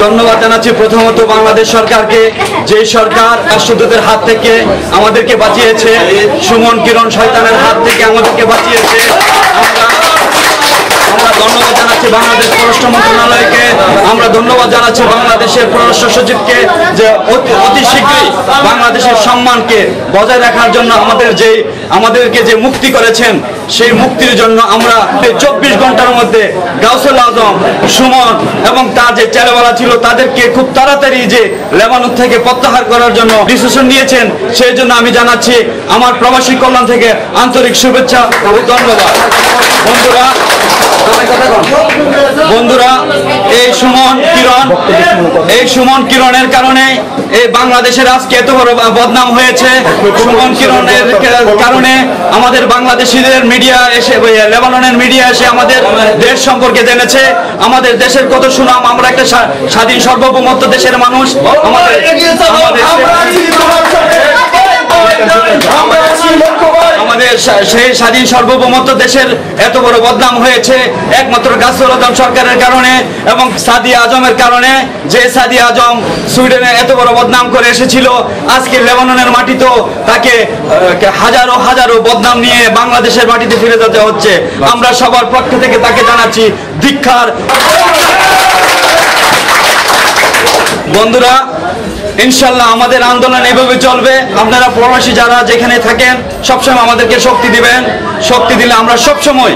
ধন্যবাদ জানাচ্ছি প্রথমত বাংলাদেশ সরকারকে, যে সরকার রাষ্ট্রদূতের হাত থেকে আমাদেরকে বাঁচিয়েছে, সুমন কিরণ শয়তানের হাত থেকে আমাদেরকে বাঁচিয়েছে। আমরা ধন্যবাদ জানাচ্ছি বাংলাদেশ পররাষ্ট্র মন্ত্রণালয়কে, আমরা ধন্যবাদ জানাচ্ছি বাংলাদেশের পররাষ্ট্র সচিবকে, যে অতি শীঘ্রই বাংলাদেশের সম্মানকে বজায় রাখার জন্য আমাদেরকে যে মুক্তি করেছেন, সেই মুক্তির জন্য আমরা 24 ঘন্টার মধ্যে গাউসুল আজম, সুমন এবং তার যে ছেলেবেলা ছিল তাদেরকে খুব তাড়াতাড়ি যে লেবানন থেকে প্রত্যাহার করার জন্য ডিসিশন নিয়েছেন, সেই জন্য আমি জানাচ্ছি আমার প্রবাসী কল্যাণ থেকে আন্তরিক শুভেচ্ছা ও ধন্যবাদ। বন্ধুরা, এই সুমন কিরণের কারণে এই বাংলাদেশের আজকে এত বড় বদনাম হয়েছে। সুমন কিরণের কারণে আমাদের বাংলাদেশিদের মিডিয়া এসে, লেবাননের মিডিয়া এসে আমাদের দেশ সম্পর্কে জেনেছে, আমাদের দেশের কত সুনাম। আমরা একটা স্বাধীন সার্বভৌমত্ব দেশের মানুষ। আমাদের সেই স্বাধীন সার্বভৌমত্ব দেশের এত বড় বদনাম হয়েছে একমাত্র গাউসুল আজম সরকারের কারণে এবং সাদিয়া আজমের কারণে। যে সাদিয়া আজম সুইডেনে এত বড় বদনাম করে এসেছিল, আজকে লেবাননের মাটিতেও তাকে হাজারো হাজারো বদনাম নিয়ে বাংলাদেশের মাটিতে ফিরে যেতে হচ্ছে। আমরা সবার পক্ষ থেকে তাকে জানাচ্ছি ধিক্কার। বন্ধুরা, ইনশাল্লাহ আমাদের আন্দোলন এভাবে চলবে। আপনারা প্রবাসী যারা যেখানে থাকেন সবসময় আমাদেরকে শক্তি দিবেন। শক্তি দিলে আমরা সবসময়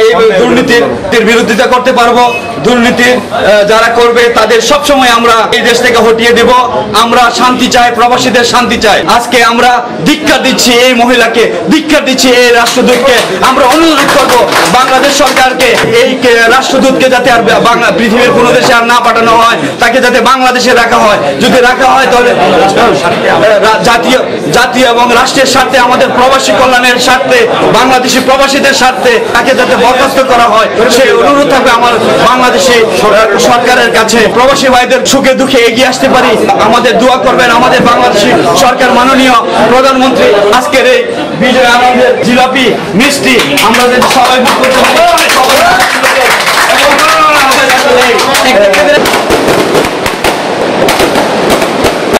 এই দুর্নীতির বিরোধিতা করতে পারবো। দুর্নীতি যারা করবে তাদের সবসময় আমরা এই দেশ থেকে হটিয়ে দেব। আমরা শান্তি চাই, প্রবাসীদের শান্তি চাই। আজকে আমরা ধিক্কার দিচ্ছি এই মহিলাকে, ধিক্কার দিচ্ছি এই রাষ্ট্রদূতকে। আমরা অনুরোধ করব বাংলাদেশ সরকারকে, এই রাষ্ট্রদূতকে যাতে আর পৃথিবীর কোনো দেশে আর না পাঠানো হয়, তাকে যাতে বাংলাদেশে রাখা হয়। যদি রাখা হয় তাহলে জাতীয় এবং রাষ্ট্রের স্বার্থে, আমাদের প্রবাসী কল্যাণের স্বার্থে, বাংলাদেশি প্রবাসীদের স্বার্থে তাকে যাতে বরখাস্ত করা হয়, সেই অনুরোধ থাকবে আমার বাংলাদেশি সরকারের কাছে। প্রবাসী ভাইদের সুখে দুঃখে এগিয়ে আসতে পারি, আমাদের দোয়া করবেন। আমাদের বাংলাদেশি সরকার, মাননীয় প্রধানমন্ত্রী আজকের এই বিজয় আনন্দের জিলাপি মিষ্টি আমরা সবাই ভোগ করতে পারি।